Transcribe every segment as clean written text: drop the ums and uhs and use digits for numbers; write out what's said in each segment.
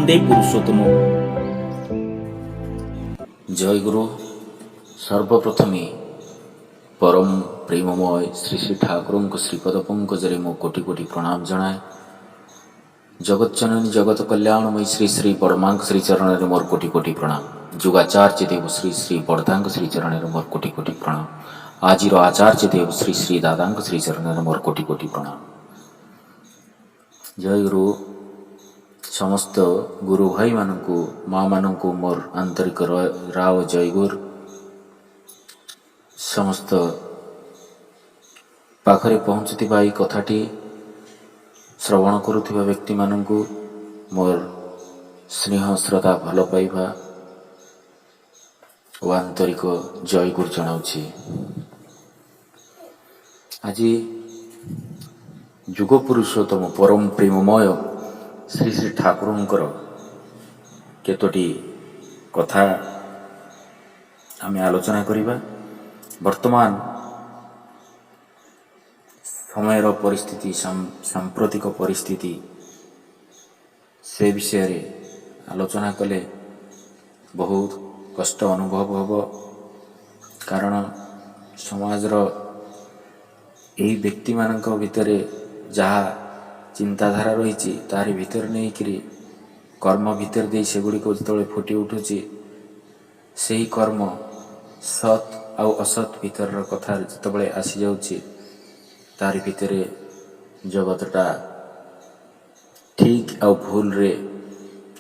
वंदे पुरुषोत्तम। जय गुरु। सर्वप्रथमे परम प्रेममय श्री श्री ठाकुर श्रीपद पंकजरे मो कोटि कोटि प्रणाम जनाए। जगतजननी जगत कल्याणमयी श्री श्री बड़मांक श्री चरण मोर कोटि कोटि प्रणाम। जुगाचार्य देव श्री श्री बड़दांक श्री चरण मोर कोटि कोटि प्रणाम। आजिर आचार्य देव श्री श्री दादांक श्री चरण मोर कोटि कोटि प्रणाम। जय गुरु। समस्त गुरु भाई मानू माँ मानू मोर आंतरिक राव जय गुरु। समस्त पाखरे पहुँचुवा यह कथाटी श्रवण करुवा व्यक्ति मानू मोर स्नेह श्रद्धा भल पाइबा और आंतरिक जय गुरु जनाऊँगी। आज जुग पुरुषोत्तम परम प्रेममय श्री श्री ठाकुरंकर केतोटी कथा आमे आलोचना करिबा। वर्तमान समयर परिस्थिति सांप्रतिक परिस्थिति से विषय रे आलोचना कले बहुत कष्ट अनुभव होबो। कारण समाजर यही व्यक्ति मानक भितरे जहाँ चिंताधारा रही तारी भितर नहीं करी कर्म भितर दे सेगुड़ी को जो फुटी उठुची से ही कर्म सत आउ असत भितर कथा जिते आसी जाऊँगी तारी भितरे जगतटा ठीक आउ भूल रे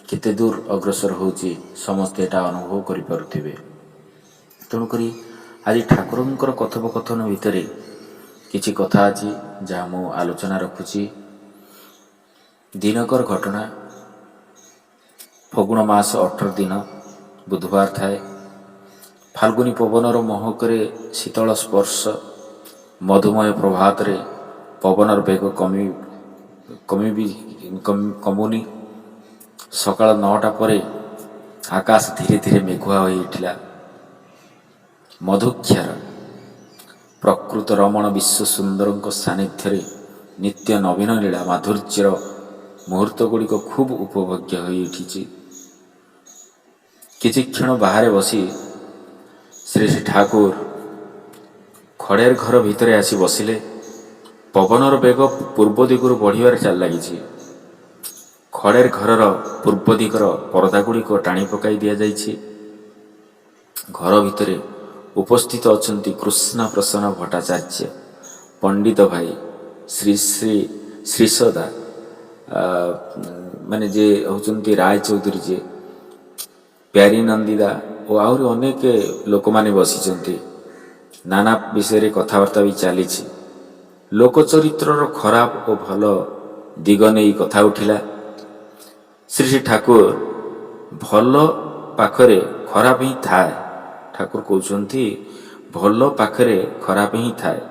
केते दूर अग्रसर होची समस्ते एटा अनुभव करि पारुथिबे। तेणुकरी आज ठाकुरंकर कथोपकथन भितरे किछि कथा अछि जहाँ मु आलोचना रखुची। दिनकर घटना फगुण मास 18 दिन बुधवार थाए। फाल्गुनी पवनर महकरे शीतल स्पर्श मधुमय प्रभात रे पवनर बेग कमुनी। सकाळ 9टा परे आकाश धीरे धीरे मेघुआ होई उठिला। मधुक्षर प्रकृत रमण विश्व सुंदर सानिध्य नित्य नवीन लीला माधुर्यर मुहूर्त गुड़िक खूब उपभोग्य होई उठी। किछि क्षण बाहर बसी श्री श्री ठाकुर खड़ेर घर भितरे आसी बसिले। पवनर बेग पूर्व दिगरु बढ़िबार चाल लगी। खड़ेर घरर पूर्व दिगर परदा गुड़िक टाणी पकाई दिया जाइछि। घर भितरे उपस्थित अछंती कृष्ण प्रसन्न भट्टाचार्य पंडित भाई श्री श्री श्रीसदा माने जे होचंती राय चौधरी जे प्यारी नंदिदा और आहरी अनेक लोक माने बसिचंती। नाना विषय रे कथावार्ता भी चली। लोकचरित्रर खराब और भल दिग नहीं कथा उठिला। श्री श्री ठाकुर भल पाखरे खराब ही थाए। ठाकुर कहते भल पाखरे खराब ही थाए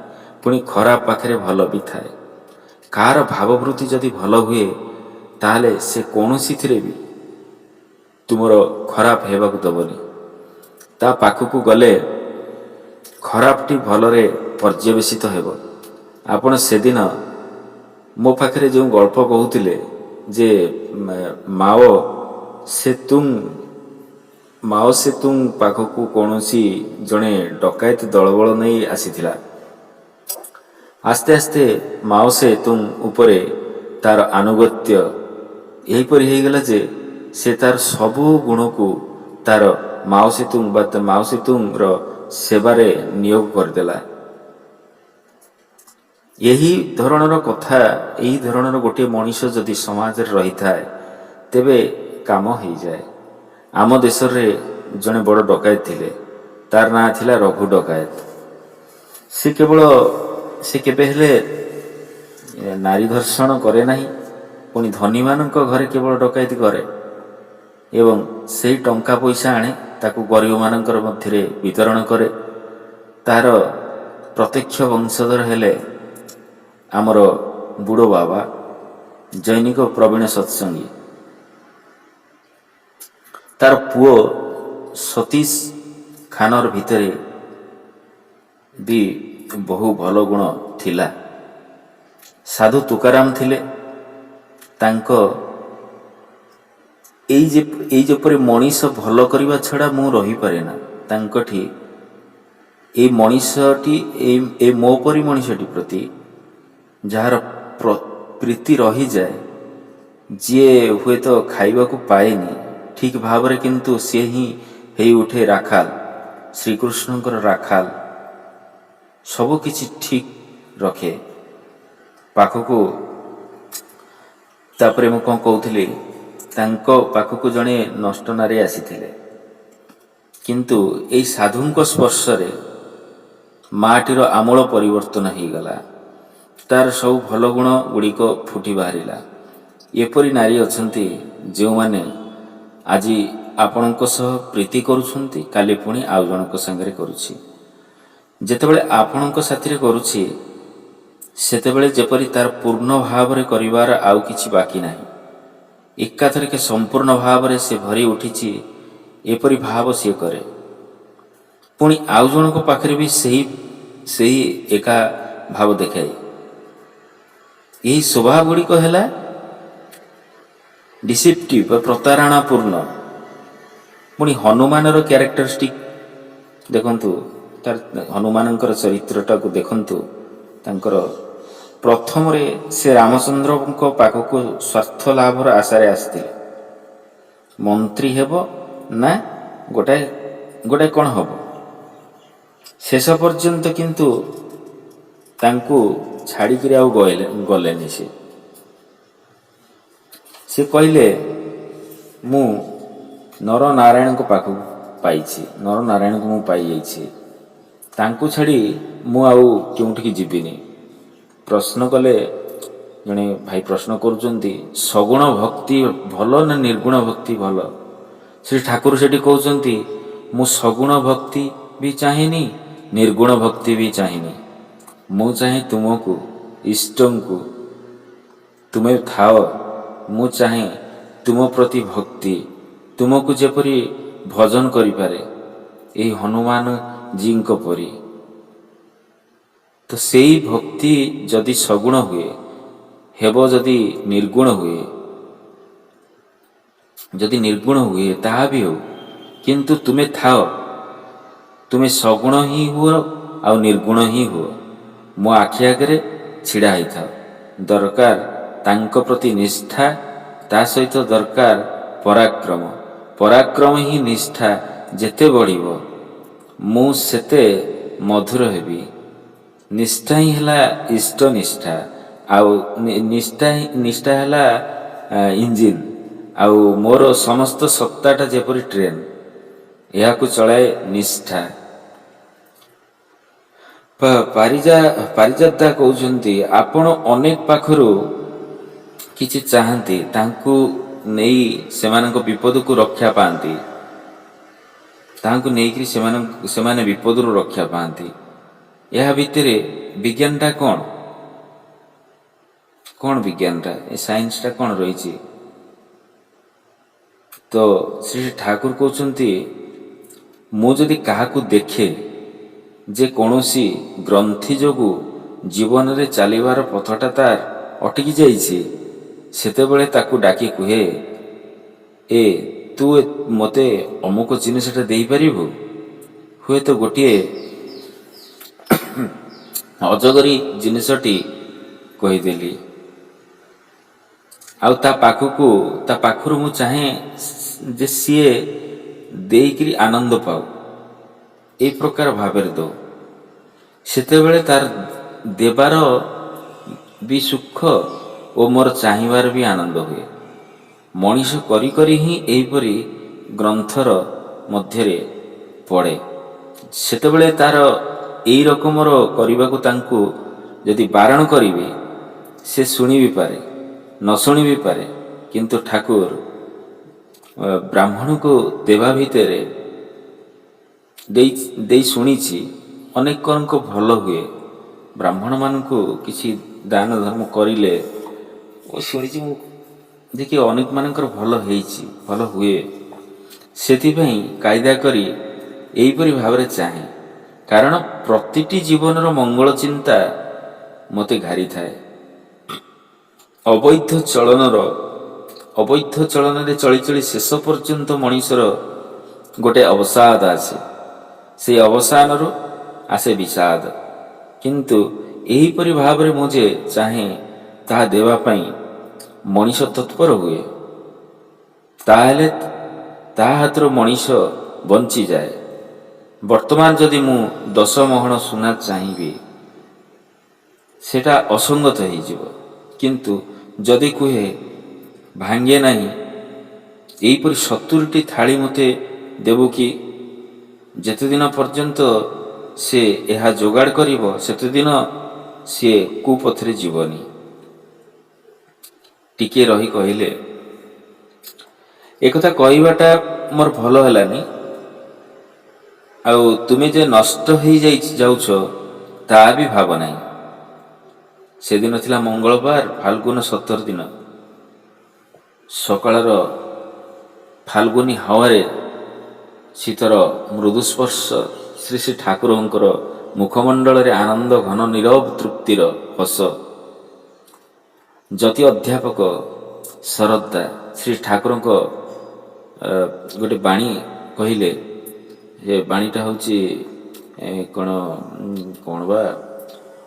पुणी खराब पाखरे भल भी थाए। कार भाववृत्ति जदि भल हुए ताहले से कौनसी थिरे भी तुमर खराब हेबाकु दबनी। ता पाखकु गले खराबटी भलरे पर्यवेसित हेब। आपण सेदिन मो पाखरे जो गल्प कहूतिले जे माओ से तुम पाखकु कौनसी जड़े डकायत दलबल नहीं आसीथिला। आस्ते आस्ते माओ से तुम उपरे तार आनुगत्य यहीपरि हो गला जे से तार सबु गुण को तार माओ से तुम रो सेवारे नियोग करदेला। यही धरणर कथा यही धरणर गोटे मनीष जदि समाज रही थाए तेबे काम हो जाए। आम देश रे जड़े बड़ डकायत थिले तार ना थिला रघु डकायत। से केबे हेले नारी धर्षण करे नाही पुणी धनी मानक घरे केवल डकायती करे एवं से टंका पैसा आणे ताकू गरीब मानकर मध्यरे वितरण करे। तार प्रत्यक्ष वंशधर हेले आमर बुढ़ो बाबा जैनिक प्रवीण सत्संगी। तार पुओ सतीश खानर भितरे भी बहु भल गुण थिला। साधु तुकाराम थिले तांको ଏଇ ଯେପରି ମଣିଷ ଭଲ କରିବା ଛଡ଼ା ମୁଁ ରହିପାରେ ନା ତାଙ୍କଠି, ଏଇ ମଣିଷଟି ଏ ମୋ ପରି ମଣିଷଟି ପ୍ରତି ଯାହାର ପ୍ରୀତି ରହିଯାଏ, ଯିଏ ହୁଏତ ଖାଇବାକୁ ପାଏନି ଠିକ୍ ଭାବରେ, କିନ୍ତୁ ସିଏ ହିଁ ହେଇ ଉଠେ ରାଖାଲ, ଶ୍ରୀକୃଷ୍ଣଙ୍କର ରାଖାଲ, ସବୁକିଛି ଠିକ୍ ରଖେ ପାଖକୁ। ତାପରେ ମୁଁ କ'ଣ କହୁଥିଲି, ତାଙ୍କ ପାଖକୁ ଜଣେ ନଷ୍ଟ ନାରୀ ଆସିଥିଲେ, କିନ୍ତୁ ଏଇ ସାଧୁଙ୍କ ସ୍ପର୍ଶରେ ମାଟିର ଆମୂଳ ପରିବର୍ତ୍ତନ ହୋଇଗଲା, ତାର ସବୁ ଭଲ ଗୁଣ ଗୁଡ଼ିକ ଫୁଟି ବାହାରିଲା। ଏପରି ନାରୀ ଅଛନ୍ତି ଯେଉଁମାନେ ଆଜି ଆପଣଙ୍କ ସହ ପ୍ରୀତି କରୁଛନ୍ତି, କାଲି ପୁଣି ଆଉ ଜଣଙ୍କ ସାଙ୍ଗରେ କରୁଛି। ଯେତେବେଳେ ଆପଣଙ୍କ ସାଥିରେ କରୁଛି ସେତେବେଳେ ଯେପରି ତାର ପୂର୍ଣ୍ଣ ଭାବରେ କରିବାର ଆଉ କିଛି ବାକି ନାହିଁ, ଏକାଥରକେ ସମ୍ପୂର୍ଣ୍ଣ ଭାବରେ ସେ ଭରି ଉଠିଛି, ଏପରି ଭାବ ସିଏ କରେ। ପୁଣି ଆଉ ଜଣଙ୍କ ପାଖରେ ବି ସେହି ଏକା ଭାବ ଦେଖାଏ। ଏହି ସ୍ୱଭାବ ଗୁଡ଼ିକ ହେଲା ଡିସିପ୍ଟିଭ ବା ପ୍ରତାରଣାପୂର୍ଣ୍ଣ। ପୁଣି ହନୁମାନର କ୍ୟାରେକ୍ଟରିଷ୍ଟିକ୍ ଦେଖନ୍ତୁ, ତାର ହନୁମାନଙ୍କର ଚରିତ୍ରଟାକୁ ଦେଖନ୍ତୁ। ତାଙ୍କର ପ୍ରଥମରେ ସେ ରାମଚନ୍ଦ୍ରଙ୍କ ପାଖକୁ ସ୍ୱାର୍ଥ ଲାଭର ଆଶାରେ ଆସିଥିଲେ। ମନ୍ତ୍ରୀ ହେବ ନା ଗୋଟାଏ କ'ଣ ହେବ, ଶେଷ ପର୍ଯ୍ୟନ୍ତ କିନ୍ତୁ ତାଙ୍କୁ ଛାଡ଼ିକିରି ଆଉ ଗଲେନି। ସେ କହିଲେ, ମୁଁ ନରନାରାୟଣଙ୍କ ପାଖକୁ ପାଇଛି, ନରନାରାୟଣଙ୍କୁ ମୁଁ ପାଇଯାଇଛି, ତାଙ୍କୁ ଛାଡ଼ି ମୁଁ ଆଉ କେଉଁଠିକି ଯିବିନି। ପ୍ରଶ୍ନ କଲେ, ଜଣେ ଭାଇ ପ୍ରଶ୍ନ କରୁଛନ୍ତି, ସଗୁଣ ଭକ୍ତି ଭଲ ନା ନିର୍ଗୁଣ ଭକ୍ତି ଭଲ? ଶ୍ରୀ ଠାକୁର ସେଠି କହୁଛନ୍ତି, ମୁଁ ସଗୁଣ ଭକ୍ତି ବି ଚାହେଁନି, ନିର୍ଗୁଣ ଭକ୍ତି ବି ଚାହେଁନି। ମୁଁ ଚାହେଁ ତୁମକୁ, ଇଷ୍ଟଙ୍କୁ ତୁମେ ଥାଅ। ମୁଁ ଚାହେଁ ତୁମ ପ୍ରତି ଭକ୍ତି, ତୁମକୁ ଯେପରି ଭଜନ କରିପାରେ ଏହି ହନୁମାନ ଜୀଙ୍କ ପରି। ତ ସେଇ ଭକ୍ତି ଯଦି ସଗୁଣ ହୁଏ, ହେବ ଯଦି ନିର୍ଗୁଣ ହୁଏ, ଯଦି ନିର୍ଗୁଣ ହୁଏ ତାହା ବି ହେଉ, କିନ୍ତୁ ତୁମେ ଥାଅ, ତୁମେ ସଗୁଣ ହିଁ ହୁଅ ଆଉ ନିର୍ଗୁଣ ହିଁ ହୁଅ, ମୋ ଆଖି ଆଗରେ ଛିଡ଼ା ହେଇଥାଅ। ଦରକାର ତାଙ୍କ ପ୍ରତି ନିଷ୍ଠା, ତା ସହିତ ଦରକାର ପରାକ୍ରମ। ପରାକ୍ରମ ହିଁ ନିଷ୍ଠା ଯେତେ ବଢ଼ିବ ମୁଁ ସେତେ ମଧୁର ହେବି। ନିଷ୍ଠା ହିଁ ହେଲା ଇଷ୍ଟ ନିଷ୍ଠା, ଆଉ ନିଷ୍ଠା ହେଲା ଇଞ୍ଜିନ୍, ଆଉ ମୋର ସମସ୍ତ ସତ୍ତାଟା ଯେପରି ଟ୍ରେନ୍, ଏହାକୁ ଚଳାଏ ନିଷ୍ଠା। ପାରିଜାତା କହୁଛନ୍ତି, ଆପଣ ଅନେକ ପାଖରୁ କିଛି ଚାହାନ୍ତି, ତାଙ୍କୁ ନେଇ ସେମାନଙ୍କ ବିପଦକୁ ରକ୍ଷା ପାଆନ୍ତି, ତାହାଙ୍କୁ ନେଇକରି ସେମାନେ ବିପଦରୁ ରକ୍ଷା ପାଆନ୍ତି। ଏହା ଭିତରେ ବିଜ୍ଞାନଟା କ'ଣ? ବିଜ୍ଞାନଟା, ଏ ସାଇନ୍ସଟା କ'ଣ ରହିଛି? ତ ଶ୍ରୀ ଠାକୁର କହୁଛନ୍ତି, ମୁଁ ଯଦି କାହାକୁ ଦେଖେ ଯେ କୌଣସି ଗ୍ରନ୍ଥି ଯୋଗୁଁ ଜୀବନରେ ଚାଲିବାର ପଥଟା ତାର ଅଟକି ଯାଇଛି, ସେତେବେଳେ ତାକୁ ଡାକି କୁହେ, ତୁ ମୋତେ ଅମୁକ ଜିନିଷଟା ଦେଇପାରିବୁ? ହୁଏତ ଗୋଟିଏ ଅଜଗରୀ ଜିନିଷଟି କହିଦେଲି, ଆଉ ତା ପାଖରୁ ମୁଁ ଚାହେଁ ଯେ ସିଏ ଦେଇକିରି ଆନନ୍ଦ ପାଉ, এই ପ୍ରକାର ଭାବରେ ଦଉ। ସେତେବେଳେ ତାର ଦେବାର ବି ସୁଖ ଓ ମୋର ଚାହିଁବାର ବି ଆନନ୍ଦ ହୁଏ। ମଣିଷ କରି କରି ହିଁ ଏହିପରି ଗ୍ରନ୍ଥର ମଧ୍ୟରେ ପଡ଼େ। ସେତେବେଳେ ତାର ଏଇ ରକମର କରିବାକୁ ତାଙ୍କୁ ଯଦି ବାରଣ କରିବେ, ସେ ଶୁଣି ବି ପାରେ, ନ ଶୁଣି ବି ପାରେ, କିନ୍ତୁ ଠାକୁର ବ୍ରାହ୍ମଣକୁ ଦେବା ଭିତରେ ଦେଇ ଶୁଣିଛି, ଅନେକଙ୍କ ଭଲ ହୁଏ। ବ୍ରାହ୍ମଣମାନଙ୍କୁ କିଛି ଦାନ ଧର୍ମ କରିଲେ ଶୁଣିଛି ମୁଁ, ଦେଖି ଅନେକମାନଙ୍କର ଭଲ ହେଇଛି, ଭଲ ହୁଏ। ସେଥିପାଇଁ କାଇଦା କରି ଏହିପରି ଭାବରେ ଚାହେଁ, କାରଣ ପ୍ରତିଟି ଜୀବନର ମଙ୍ଗଳ ଚିନ୍ତା ମୋତେ ଘାରିଥାଏ। ଅବୈଧ ଚଳନର ଅବୈଧ ଚଳନରେ ଚଳି ଚଳି ଶେଷ ପର୍ଯ୍ୟନ୍ତ ମଣିଷର ଗୋଟେ ଅବସାଦ ଆସେ। ସେଇ ଅବସାନରୁ ଆସେ ବିଷାଦ। କିନ୍ତୁ ଏହିପରି ଭାବରେ ମୁଁ ଯେ ଚାହେଁ ତାହା ଦେବା ପାଇଁ ମଣିଷ ତତ୍ପର ହୁଏ, ତାହେଲେ ତା ହାତରୁ ମଣିଷ ବଞ୍ଚିଯାଏ। ବର୍ତ୍ତମାନ ଯଦି ମୁଁ 10 ମହଣ ସୁନା ଚାହିଁବି, ସେଟା ଅସଙ୍ଗତ ହେଇଯିବ। କିନ୍ତୁ ଯଦି କୁହେ ଭାଙ୍ଗେ ନାହିଁ, ଏହିପରି 70ଟି ଥାଳି ମୋତେ ଦେବୁ କି? ଯେତେଦିନ ପର୍ଯ୍ୟନ୍ତ ସେ ଏହା ଯୋଗାଡ଼ କରିବ, ସେତେଦିନ ସିଏ କୁପଥରେ ଯିବନି। ଟିକିଏ ରହି କହିଲେ, ଏକଥା କହିବାଟା ମୋର ଭଲ ହେଲାନି। ଆଉ ତୁମେ ଯେ ନଷ୍ଟ ହେଇଯାଉଛ ତାହା ବି ଭାବ ନାହିଁ। ସେଦିନ ଥିଲା ମଙ୍ଗଳବାର, ଫାଲ୍ଗୁନ 17 ଦିନ। ସକାଳର ଫାଲ୍ଗୁନୀ ହାୱାରେ ଶୀତର ମୃଦୁ ସ୍ପର୍ଶ ଶ୍ରୀ ଶ୍ରୀ ଠାକୁରଙ୍କର ମୁଖମଣ୍ଡଳରେ ଆନନ୍ଦ ଘନ ନୀରବ ତୃପ୍ତିର ହସ। ଜ୍ୟୋତି ଅଧ୍ୟାପକ ଶରଦା ଶ୍ରୀ ଠାକୁରଙ୍କ ଗୋଟେ ବାଣୀ କହିଲେ। ଏ ବାଣୀଟା ହେଉଛି କ'ଣ ବା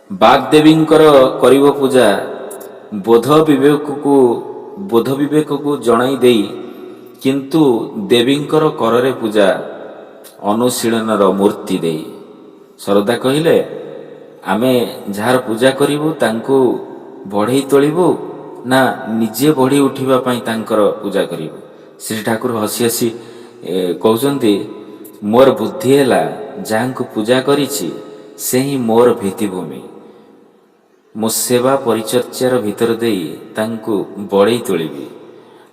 ବାଗ୍ଦେବୀଙ୍କର କରିବ ପୂଜା, ବୋଧ ବିବେକକୁ ଜଣାଇ ଦେଇ, କିନ୍ତୁ ଦେବୀଙ୍କର କରରେ ପୂଜା ଅନୁଶୀଳନର ମୂର୍ତ୍ତି ଦେଇ। ଶରଦା କହିଲେ, ଆମେ ଯାହାର ପୂଜା କରିବୁ ତାଙ୍କୁ ବଢ଼େଇ ତୋଳିବୁ ନା ନିଜେ ବଢ଼ି ଉଠିବା ପାଇଁ ତାଙ୍କର ପୂଜା କରିବୁ? ଶ୍ରୀ ଠାକୁର ହସି ହସି କହୁଛନ୍ତି, ମୋର ବୁଦ୍ଧି ହେଲା ଯାହାଙ୍କୁ ପୂଜା କରିଛି ସେ ହିଁ ମୋର ଭିତ୍ତିଭୂମି। ମୋ ସେବା ପରିଚର୍ଚ୍ୟାର ଭିତର ଦେଇ ତାଙ୍କୁ ବଢ଼େଇ ତୋଳିବି।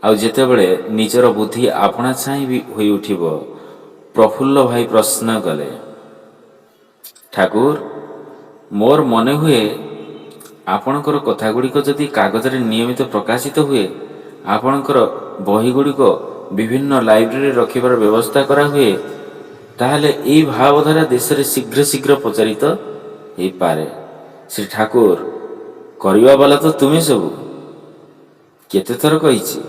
ଆଉ ଯେତେବେଳେ ନିଜର ବୁଦ୍ଧି ଆପଣା ଛାଇଁ ହୋଇ ଉଠିବ। ପ୍ରଫୁଲ୍ଲ ଭାଇ ପ୍ରଶ୍ନ କଲେ, ଠାକୁର, ମୋର ମନେ ହୁଏ ଆପଣଙ୍କର କଥାଗୁଡ଼ିକ ଯଦି କାଗଜରେ ନିୟମିତ ପ୍ରକାଶିତ ହୁଏ, ଆପଣଙ୍କର ବହିଗୁଡ଼ିକ ବିଭିନ୍ନ ଲାଇବ୍ରେରୀରେ ରଖିବାର ବ୍ୟବସ୍ଥା କରାହୁଏ, ତାହେଲେ ଏହି ଭାବଧାରା ଦେଶରେ ଶୀଘ୍ର ଶୀଘ୍ର ପ୍ରଚାରିତ ହେଇପାରେ। ଶ୍ରୀ ଠାକୁର, କରିବା ବାଲା ତ ତୁମେ ସବୁ। କେତେଥର କହିଛି,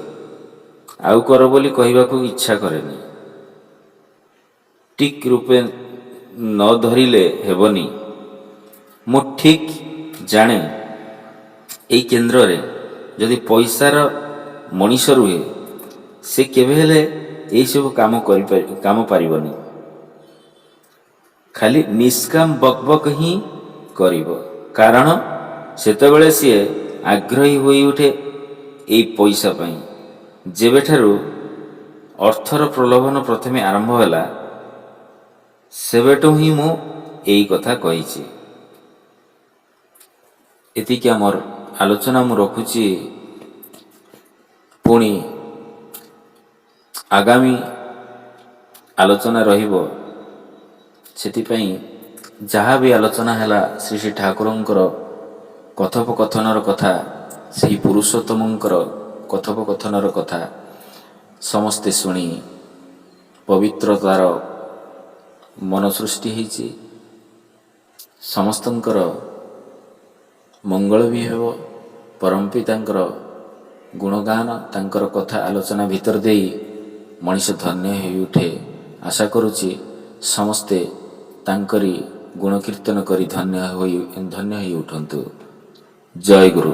ଆଉ କର ବୋଲି କହିବାକୁ ଇଚ୍ଛା କରେନି। ଠିକ୍ ରୂପେ ନ ଧରିଲେ ହେବନି। ମୁଁ ଠିକ୍ ଜାଣେ ଏଇ କେନ୍ଦ୍ରରେ ଯଦି ପଇସାର ମଣିଷ ରୁହେ, ସେ କେବେ ହେଲେ ଏଇସବୁ କାମ ପାରିବନି। ଖାଲି ନିଷ୍କାମ ବକ୍ ବକ୍ ହିଁ କରିବ। କାରଣ ସେତେବେଳେ ସିଏ ଆଗ୍ରହୀ ହୋଇ ଉଠେ ଏଇ ପଇସା ପାଇଁ। ଯେବେଠାରୁ ଅର୍ଥର ପ୍ରଲୋଭନ ପ୍ରଥମେ ଆରମ୍ଭ ହେଲା, ସେବେଠୁ ହିଁ ମୁଁ ଏଇ କଥା କହିଛି। ଏତିକି ଆମର ଆଲୋଚନା ମୁଁ ରଖୁଛି। ପୁଣି ଆଗାମୀ ଆଲୋଚନା ରହିବ। ସେଥିପାଇଁ ଯାହା ବି ଆଲୋଚନା ହେଲା ଶ୍ରୀ ଶ୍ରୀ ଠାକୁରଙ୍କର କଥୋପକଥନର କଥା, ସେହି ପୁରୁଷୋତ୍ତମଙ୍କର କଥୋପକଥନର କଥା ସମସ୍ତେ ଶୁଣି ପବିତ୍ରତାର ମନ ସୃଷ୍ଟି ହେଇଛି। ସମସ୍ତଙ୍କର ମଙ୍ଗଳ ବି ହେବ। ପରମ ପିତାଙ୍କର ଗୁଣଗାନ, ତାଙ୍କର କଥା ଆଲୋଚନା ଭିତର ଦେଇ ମଣିଷ ଧନ୍ୟ ହୋଇ ଉଠେ। ଆଶା କରୁଛି ସମସ୍ତେ ତାଙ୍କରି ଗୁଣକୀର୍ତ୍ତନ କରି ଧନ୍ୟ ହୋଇ ଉଠନ୍ତୁ। ଜୟ ଗୁରୁ।